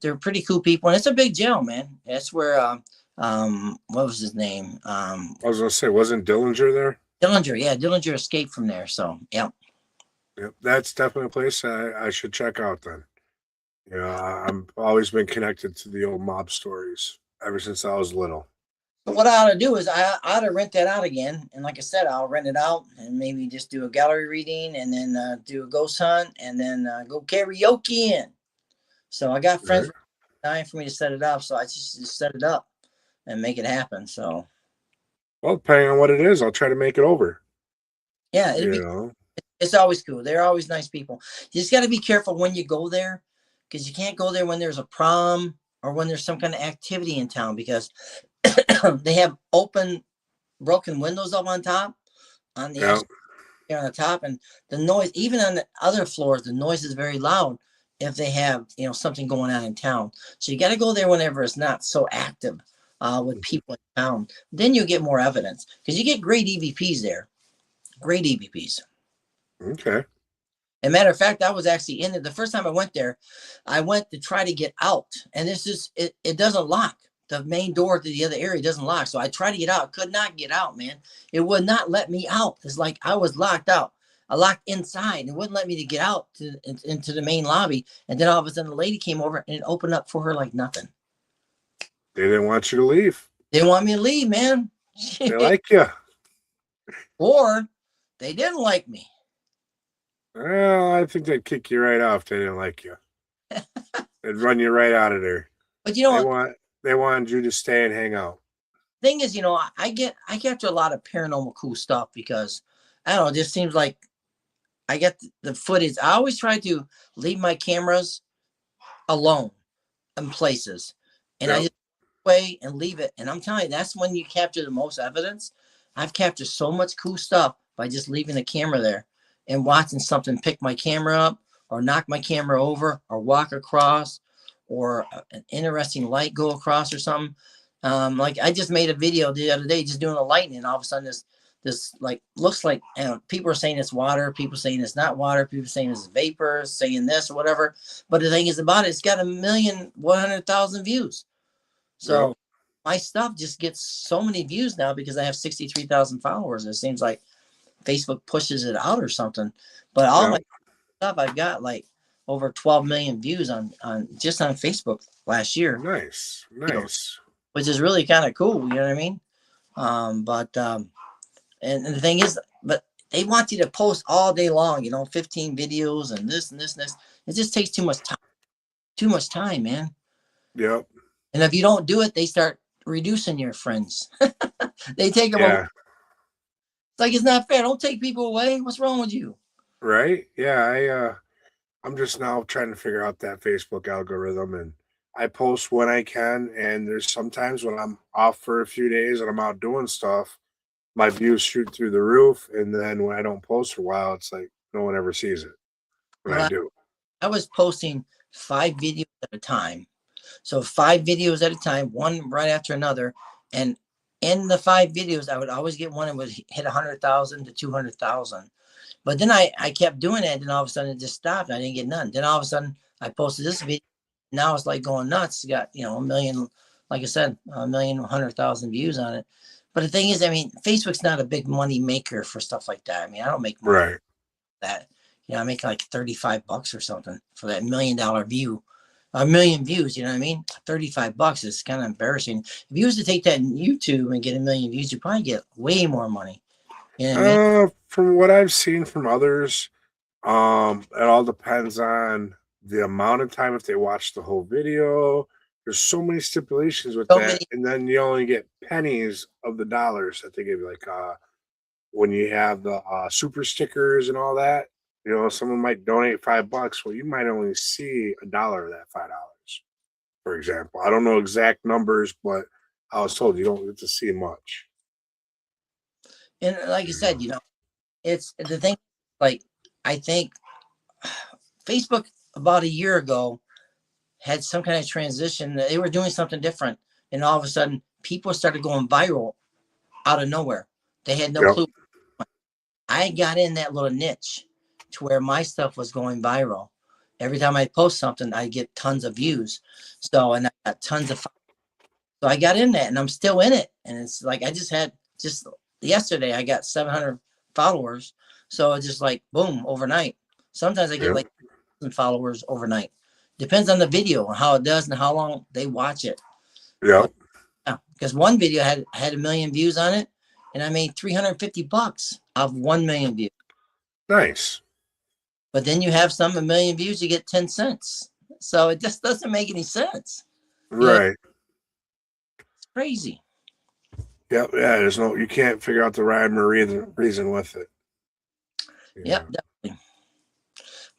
they're pretty cool people, and it's a big jail, man. That's where what was his name? I was gonna say, wasn't Dillinger there? Dillinger. Yeah, Dillinger escaped from there. So yeah. Yep, that's definitely a place I should check out then. I'm always been connected to the old mob stories ever since I was little. But what I ought to do is I ought to rent that out again, and like I said, I'll rent it out and maybe just do a gallery reading, and then do a ghost hunt, and then go karaoke in. So I got friends Right? dying for me to set it up, so I just set it up and make it happen. So Well, depending on what it is, I'll try to make it over. yeah, You know, it's always cool. They're always nice people. You just got to be careful when you go there, because you can't go there when there's a prom or when there's some kind of activity in town, because they have open, broken windows up on top, on the yeah, actual on the top, and the noise, even on the other floors, the noise is very loud. if they have, you know, something going on in town. So you got to go there whenever it's not so active with people in town. Then you get more evidence because you get great EVPs there. Great EVPs. Okay. As a matter of fact, I was actually in it. The first time I went there, I went to try to get out. And this is, it doesn't lock. The main door to the other area doesn't lock. So I tried to get out. Could not get out, man. It would not let me out. It's like I was locked out. I locked inside. It wouldn't let me to get out into the main lobby. And then all of a sudden, the lady came over and it opened up for her like nothing. They didn't want you to leave. They didn't want me to leave, man. They like you. Or they didn't like me. Well, I think they'd kick you right off. They didn't like you. They'd run you right out of there. But you know, they wanted you to stay and hang out. Thing is, you know, I capture a lot of paranormal cool stuff because I don't know, it just seems like I get the footage. I always try to leave my cameras alone in places, and I just away and leave it. And I'm telling you, that's when you capture the most evidence. I've captured so much cool stuff by just leaving the camera there and watching something pick my camera up or knock my camera over or walk across or an interesting light go across or something. Like I just made a video the other day just doing the lightning, and all of a sudden this like looks like, people are saying it's water, people saying it's not water, people saying it's vapor, saying this or whatever. But the thing is about it, it's got 1,100,000 views. So my stuff just gets so many views now because I have 63,000 followers. It seems like Facebook pushes it out or something. But all my stuff, I've got like over 12 million views on just on Facebook last year. Nice. You know, which is really kind of cool. You know what I mean? And the thing is, but they want you to post all day long, you know, 15 videos and this and this and this. It just takes too much time. Too much time, man. Yep. And if you don't do it, they start reducing your friends. They take them away. It's like, it's not fair. Don't take people away. What's wrong with you? Right. Yeah. I'm just now trying to figure out that Facebook algorithm, and I post when I can. And there's sometimes when I'm off for a few days and I'm out doing stuff, my views shoot through the roof. And then when I don't post for a while, it's like no one ever sees it when I do. I was posting 5 videos at a time. So 5 videos at a time, one right after another. And in the 5 videos, I would always get one that would hit 100,000 to 200,000. But then I kept doing it. And all of a sudden it just stopped. I didn't get none. Then all of a sudden I posted this video. Now it's like going nuts. It's got, you know, 1 million, like I said, 1,100,000 views on it. But the thing is, I mean, Facebook's not a big money maker for stuff like that. I mean, I don't make money Right. that. You know, I make like $35 or something for that $1 million view. 1 million views, you know what I mean? $35 is kind of embarrassing. If you was to take that in YouTube and get 1 million views, you'd probably get way more money. You know what I mean? From what I've seen from others, it all depends on the amount of time if they watch the whole video. There's so many stipulations with that, and then you only get pennies of the dollars that they give you. Like when you have the super stickers and all that, you know, someone might donate $5. Well, you might only see $1 of that $5, for example. I don't know exact numbers, but I was told you don't get to see much. And like I said, you know, it's the thing. Like I think Facebook about a year ago had some kind of transition. They were doing something different, and all of a sudden, people started going viral out of nowhere. They had no clue. I got in that little niche to where my stuff was going viral. Every time I post something, I get tons of views. So, and I got tons of. So I got in that, and I'm still in it. And it's like I just yesterday, I got 700 followers. So it's just like boom overnight. Sometimes I get like 1,000 followers overnight. Depends on the video and how it does and how long they watch it. Yeah. Because one video had 1 million views on it, and I made $350 of 1 million views. Nice. But then you have some 1 million views, you get 10 cents. So it just doesn't make any sense. Right. It's crazy. Yep. Yeah. You can't figure out the rhyme or reason with it. Yep, definitely.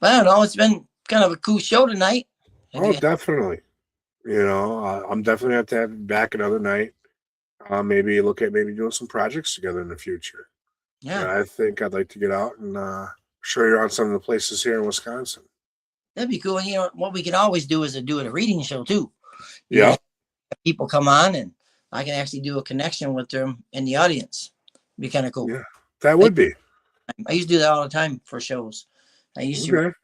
But I don't know. It's been kind of a cool show tonight. Definitely. You know, I'm definitely have to have you back another night. Maybe look at doing some projects together in the future. Yeah. I think I'd like to get out and show you around some of the places here in Wisconsin. That'd be cool. And you know what we can always do is do a reading show too. You Yeah. know, people come on and I can actually do a connection with them in the audience. It'd be kind of cool. Yeah, that would be. I used to do that all the time for shows. I used to Okay.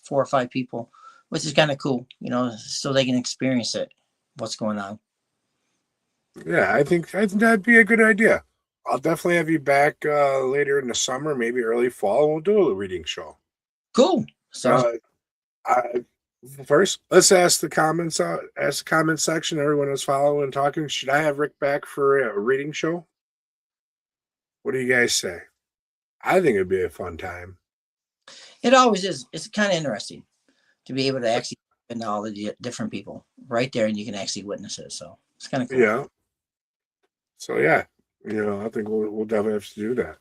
4 or 5 people, which is kind of cool, you know, so they can experience it, what's going on. Yeah, I think that'd be a good idea. I'll definitely have you back later in the summer, maybe early fall. We'll do a reading show. Cool. So First, let's ask the comments out. Ask the comment section. Everyone is following and talking. Should I have Rick back for a reading show? What do you guys say? I think it'd be a fun time. it always is. It's kind of interesting to be able to actually and all the different people right there, and you can actually witness it. So it's kind of cool. Yeah. So yeah, I think we'll definitely have to do that.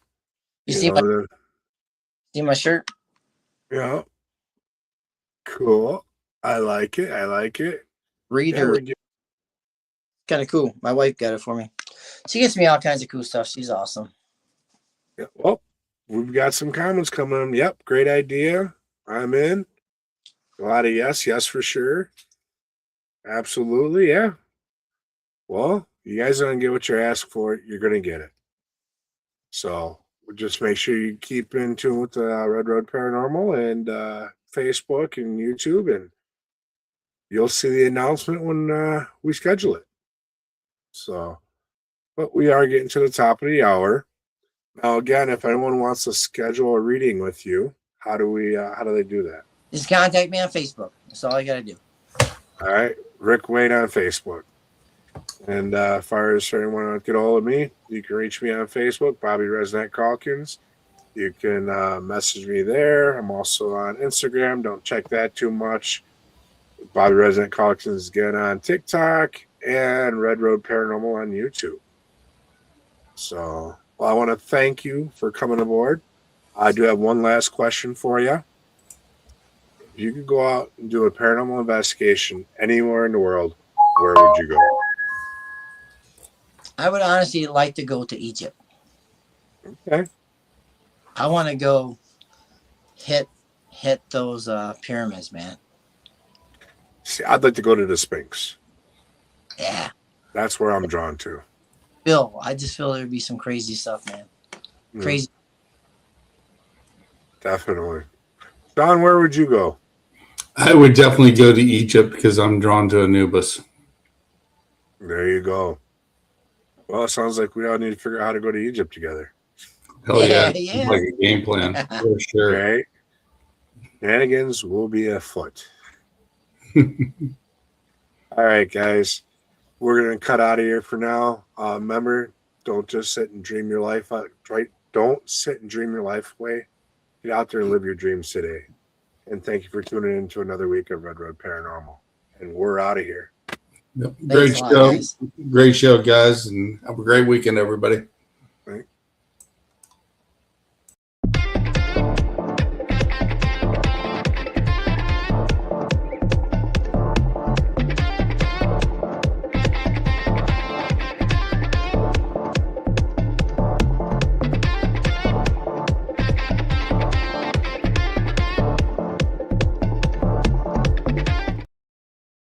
You see my shirt? Yeah. Cool. I like it. Reader. Kind of cool. My wife got it for me. She gets me all kinds of cool stuff. She's awesome. Yeah. Well, we've got some comments coming in. Yep. Great idea. I'm in. A lot of yes for sure. Absolutely. Yeah. Well, you guys are going to get what you're asking for. You're going to get it. So just make sure you keep in tune with Red Road Paranormal and Facebook and YouTube, and you'll see the announcement when we schedule it. So, but we are getting to the top of the hour. Now, again, if anyone wants to schedule a reading with you, how do they do that? Just contact me on Facebook. That's all you got to do. All right. Rick Waid on Facebook. And as far as anyone want to get a hold of me, you can reach me on Facebook, Bobby Resnick Calkins. You can message me there. I'm also on Instagram. Don't check that too much. Bobby Resnick Calkins again on TikTok and Red Road Paranormal on YouTube. So, I want to thank you for coming aboard. I do have one last question for you. If you could go out and do a paranormal investigation anywhere in the world, where would you go? I would honestly like to go to Egypt. Okay. I want to go hit those pyramids, man. See, I'd like to go to the Sphinx. Yeah. That's where I'm drawn to. I just feel there'd be some crazy stuff, man. Crazy. Definitely. Don, where would you go? I would definitely go to Egypt because I'm drawn to Anubis. There you go. Well, it sounds like we all need to figure out how to go to Egypt together. Hell yeah. Yeah. Like a game plan for sure. Right? Shenanigans will be afoot. All right, guys. We're going to cut out of here for now. Remember, don't just sit and dream your life out. Right? Don't sit and dream your life away. Get out there and live your dreams today. And thank you for tuning in to another week of Red Road Paranormal. And we're out of here. Yep. Great show. Great show, guys. And have a great weekend, everybody.